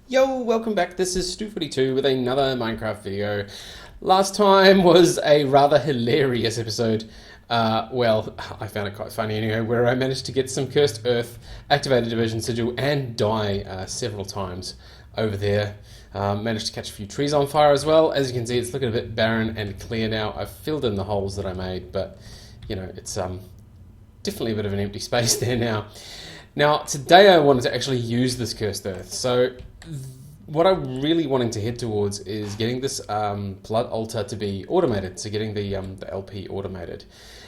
Yo, welcome back. This is Stu42 with another Minecraft video. Last time was a rather hilarious episode. Well, I found it quite funny anyway, where I managed to get some Cursed Earth, activated Division Sigil, and die several times over there. Managed to catch a few trees on fire as well. As you can see, it's looking a bit barren and clear now. I've filled in the holes that I made, but you know, it's definitely a bit of an empty space there now. Now, today I wanted to actually use this Cursed Earth. So what I'm really wanting to head towards is getting this blood altar to be automated, so getting the LP automated.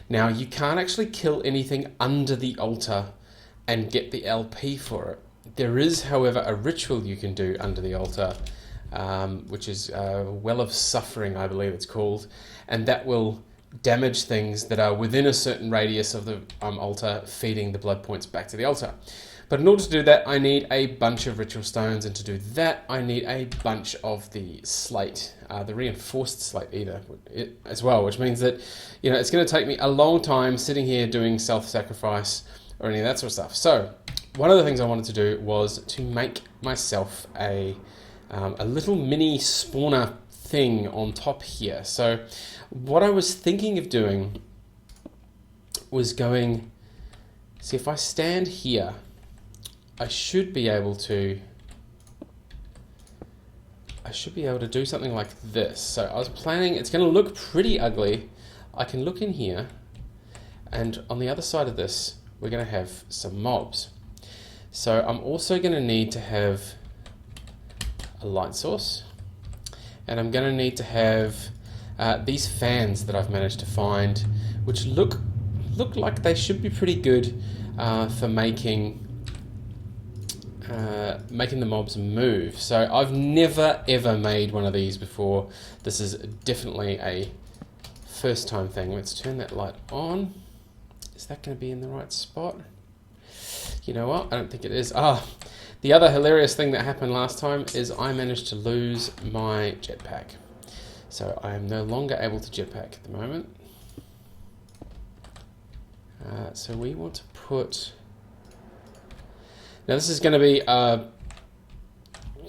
Now, you can't actually kill anything under the altar and get the LP for it. There is, however, a ritual you can do under the altar, which is Well of Suffering, I believe it's called, and that will damage things that are within a certain radius of the altar, feeding the blood points back to the altar. But in order to do that, I need a bunch of ritual stones, and to do that, I need a bunch of the slate, the reinforced slate as well, which means that, you know, it's going to take me a long time sitting here doing self-sacrifice or any of that sort of stuff. So one of the things I wanted to do was to make myself a little mini spawner thing on top here. So what I was thinking of doing was going, see, if I stand here, I should be able to do something like this. So I was planning, it's going to look pretty ugly. I can look in here, and on the other side of this, we're going to have some mobs. So I'm also going to need to have a light source, and I'm going to need to have these fans that I've managed to find, which look like they should be pretty good for making the mobs move. So I've never ever made one of these before. This is definitely a first time thing. Let's turn that light on. Is that going to be in the right spot? You know what? I don't think it is. The other hilarious thing that happened last time is I managed to lose my jetpack. So I am no longer able to jetpack at the moment. So we want to put... Now this is going to be a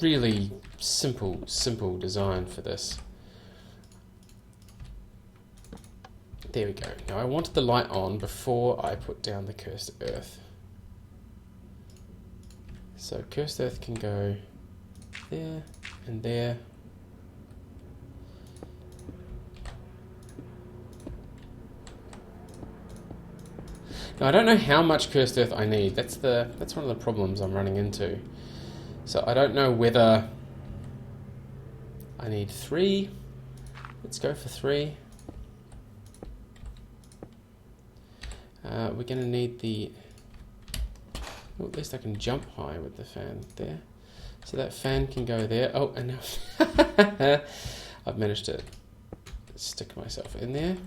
really simple design for this. There we go. Now I wanted the light on before I put down the Cursed Earth. So Cursed Earth can go there and there. Now I don't know how much Cursed Earth I need. That's one of the problems I'm running into. So I don't know whether I need 3. Let's go for 3. We're going to need the... Oh, at least I can jump high with the fan there. So that fan can go there. Oh, and now I've managed to stick myself in there.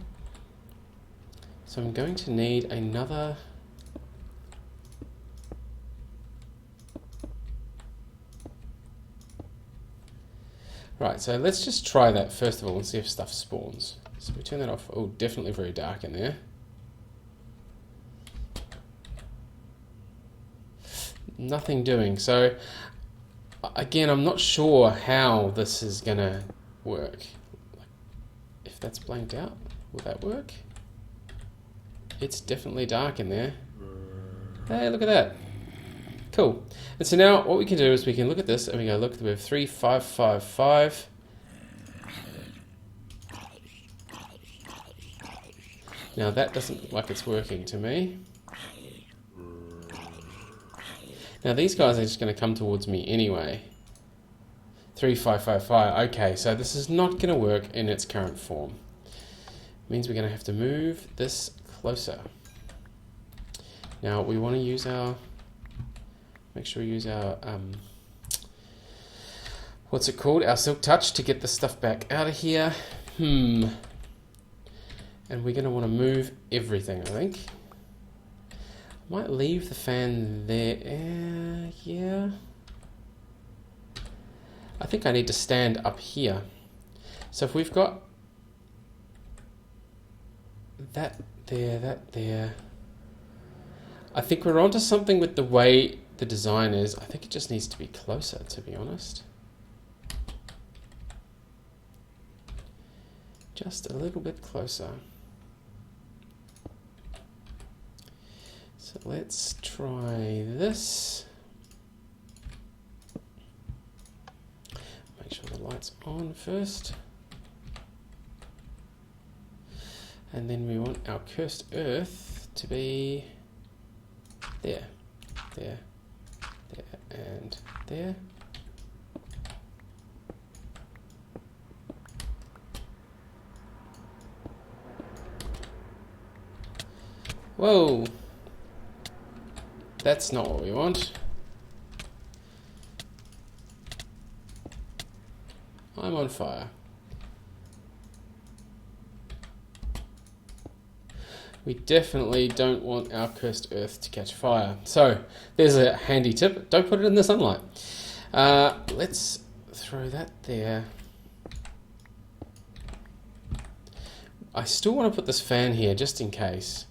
So I'm going to need another... Right, so let's just try that first of all and see if stuff spawns. So we turn that off. Oh, definitely very dark in there. Nothing doing. So again, I'm not sure how this is gonna work. If that's blanked out, will that work? It's definitely dark in there. Hey, look at that. Cool. And so now what we can do is we can look at this and we go, look, we have 3, 5, 5, 5. Now that doesn't look like it's working to me. Now these guys are just going to come towards me anyway. 3, 5, 5, 5. Okay, so this is not going to work in its current form. It means we're going to have to move this closer. Now we want to use our... Make sure we use our... what's it called? Our Silk Touch to get the stuff back out of here. And we're going to want to move everything, I think. Might leave the fan there. Yeah. I think I need to stand up here. So if we've got that there, I think we're onto something with the way the design is. I think it just needs to be closer, to be honest. Just a little bit closer. So let's try this. Make sure the light's on first. And then we want our cursed earth to be there, there, there, and there. Whoa! That's not what we want. I'm on fire. We definitely don't want our cursed earth to catch fire. So, there's a handy tip. Don't put it in the sunlight. Let's throw that there. I still want to put this fan here just in case.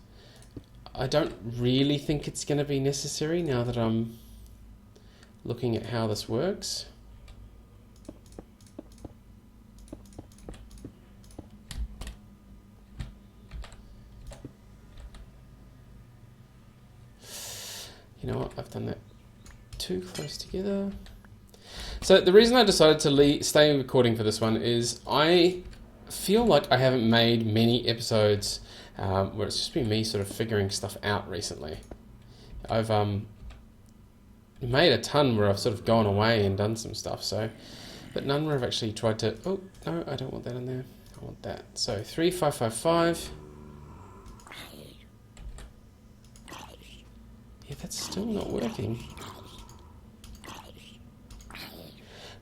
I don't really think it's going to be necessary now that I'm looking at how this works. You know what, I've done that too close together. So the reason I decided to stay recording for this one is I feel like I haven't made many episodes where it's just been me sort of figuring stuff out recently. I've made a ton where I've sort of gone away and done some stuff, but none where I've actually tried to, oh, no, I don't want that in there. I want that. So 3555. Yeah, that's still not working.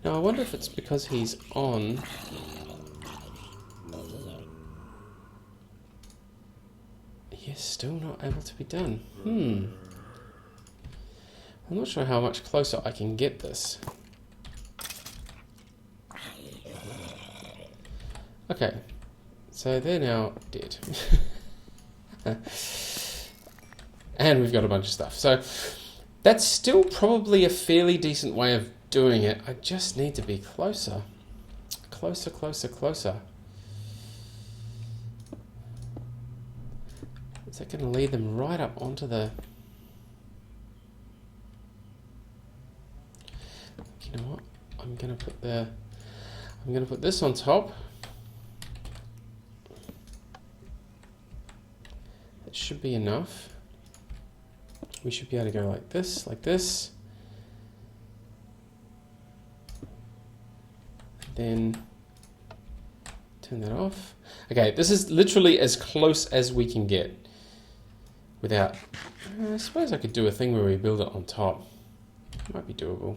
Now I wonder if it's because he's on. Yes, still not able to be done. I'm not sure how much closer I can get this. Okay, so they're now dead. And we've got a bunch of stuff. So that's still probably a fairly decent way of doing it. I just need to be closer. Closer, closer, closer. Is that going to lead them right up onto the... You know what? I'm going to put this on top. That should be enough. We should be able to go like this, like this. Then turn that off. Okay, this is literally as close as we can get without... I suppose I could do a thing where we build it on top. Might be doable.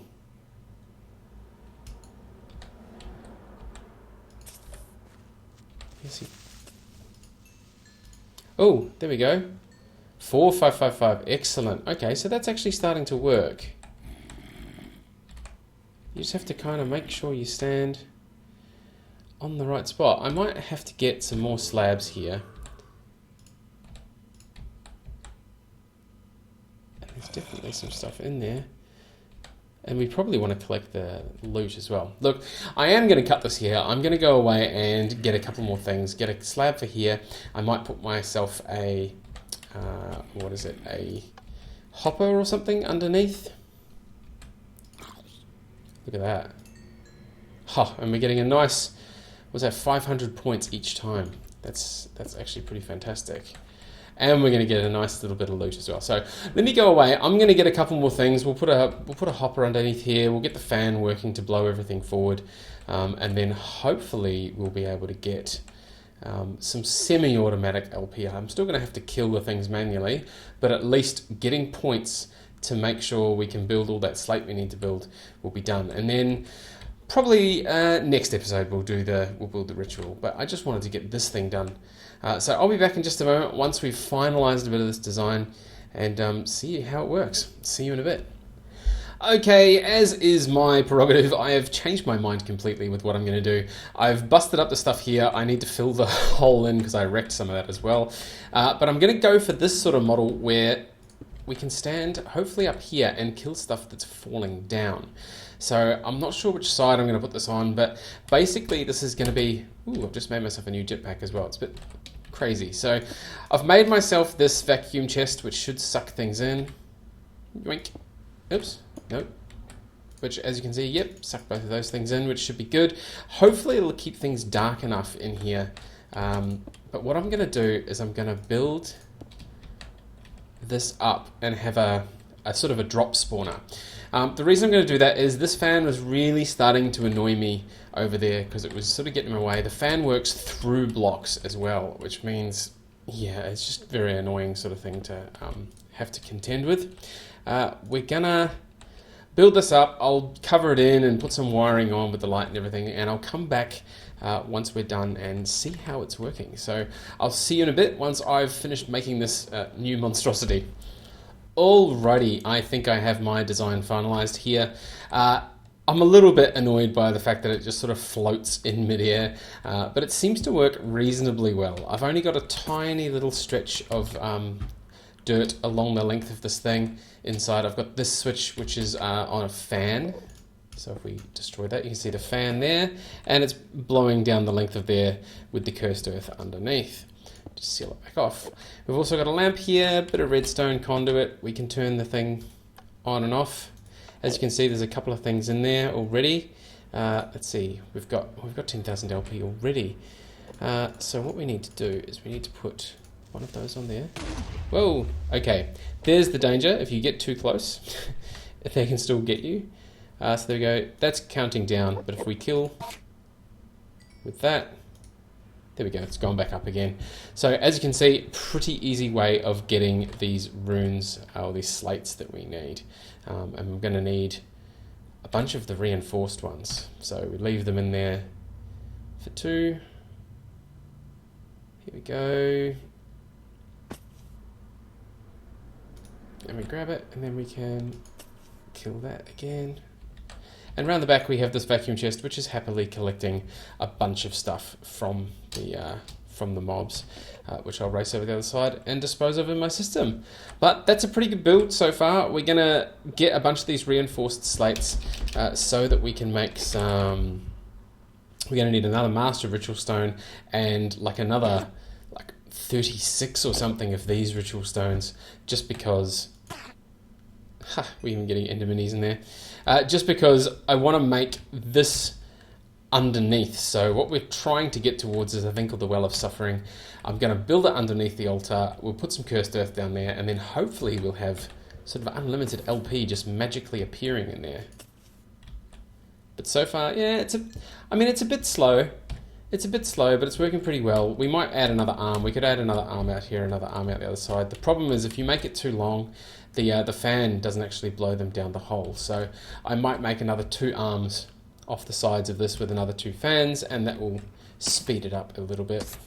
Oh, there we go. 4555, excellent. Okay, so that's actually starting to work. You just have to kind of make sure you stand on the right spot. I might have to get some more slabs here. And there's definitely some stuff in there. And we probably want to collect the loot as well. Look, I am going to cut this here. I'm going to go away and get a couple more things. Get a slab for here. I might put myself a... what is it? A hopper or something underneath. Look at that. Ha! And we're getting a nice... What's that? 500 points each time. That's actually pretty fantastic. And we're going to get a nice little bit of loot as well. So let me go away. I'm going to get a couple more things. We'll put a hopper underneath here. We'll get the fan working to blow everything forward, and then hopefully we'll be able to get some semi-automatic LPR. I'm still going to have to kill the things manually, but at least getting points to make sure we can build all that slate we need to build will be done. And then probably next episode we'll build the ritual. But I just wanted to get this thing done. So I'll be back in just a moment once we've finalised a bit of this design and see how it works. See you in a bit. Okay, as is my prerogative, I have changed my mind completely with what I'm going to do. I've busted up the stuff here. I need to fill the hole in because I wrecked some of that as well. But I'm going to go for this sort of model where we can stand hopefully up here and kill stuff that's falling down. So I'm not sure which side I'm going to put this on, but basically this is going to be... Ooh, I've just made myself a new jetpack as well. It's a bit crazy. So I've made myself this vacuum chest, which should suck things in. Yoink. Oops. Nope. Which, as you can see, yep, suck both of those things in, which should be good. Hopefully it'll keep things dark enough in here. But what I'm going to do is I'm going to build this up and have a sort of a drop spawner. The reason I'm going to do that is this fan was really starting to annoy me over there because it was sort of getting in my way. The fan works through blocks as well, which means, yeah, it's just a very annoying sort of thing to have to contend with. We're going to build this up. I'll cover it in and put some wiring on with the light and everything, and I'll come back once we're done and see how it's working. So I'll see you in a bit once I've finished making this new monstrosity. Alrighty, I think I have my design finalized here. I'm a little bit annoyed by the fact that it just sort of floats in midair, but it seems to work reasonably well. I've only got a tiny little stretch of dirt along the length of this thing. Inside I've got this switch which is on a fan. So if we destroy that, you can see the fan there, and it's blowing down the length of there with the cursed earth underneath. Just seal it back off. We've also got a lamp here, bit of redstone conduit. We can turn the thing on and off. As you can see, there's a couple of things in there already. Let's see, we've got 10,000 LP already. So what we need to do is we need to put one of those on there. Whoa, okay. There's the danger. If you get too close, they can still get you. So there we go. That's counting down. But if we kill with that, there we go. It's gone back up again. So as you can see, pretty easy way of getting these runes or these slates that we need. And we're going to need a bunch of the reinforced ones. So we leave them in there for 2. Here we go. And we grab it, and then we can kill that again. And around the back we have this vacuum chest, which is happily collecting a bunch of stuff from the mobs, which I'll race over the other side and dispose of in my system. But that's a pretty good build so far. We're gonna get a bunch of these reinforced slates so that we can make some... We're gonna need another master ritual stone and another 36 or something of these ritual stones, just because... we're even getting ender minis in there. Just because I want to make this underneath. So what we're trying to get towards is a thing called the Well of Suffering. I'm going to build it underneath the altar. We'll put some cursed earth down there, and then hopefully we'll have sort of unlimited LP just magically appearing in there. But so far, yeah, it's a bit slow. It's a bit slow, but it's working pretty well. We might add another arm. We could add another arm out here, another arm out the other side. The problem is if you make it too long, the fan doesn't actually blow them down the hole. So I might make another 2 arms off the sides of this with another 2 fans, and that will speed it up a little bit.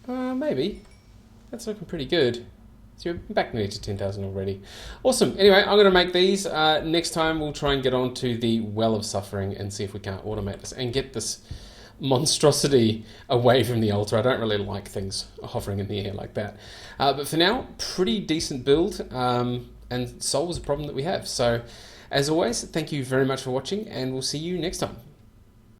Maybe. That's looking pretty good. So you're back nearly to 10,000 already. Awesome. Anyway, I'm going to make these. Next time we'll try and get on to the Well of Suffering and see if we can't automate this and get this monstrosity away from the altar. I don't really like things hovering in the air like that. But for now, pretty decent build and solves a problem that we have. So as always, thank you very much for watching, and we'll see you next time.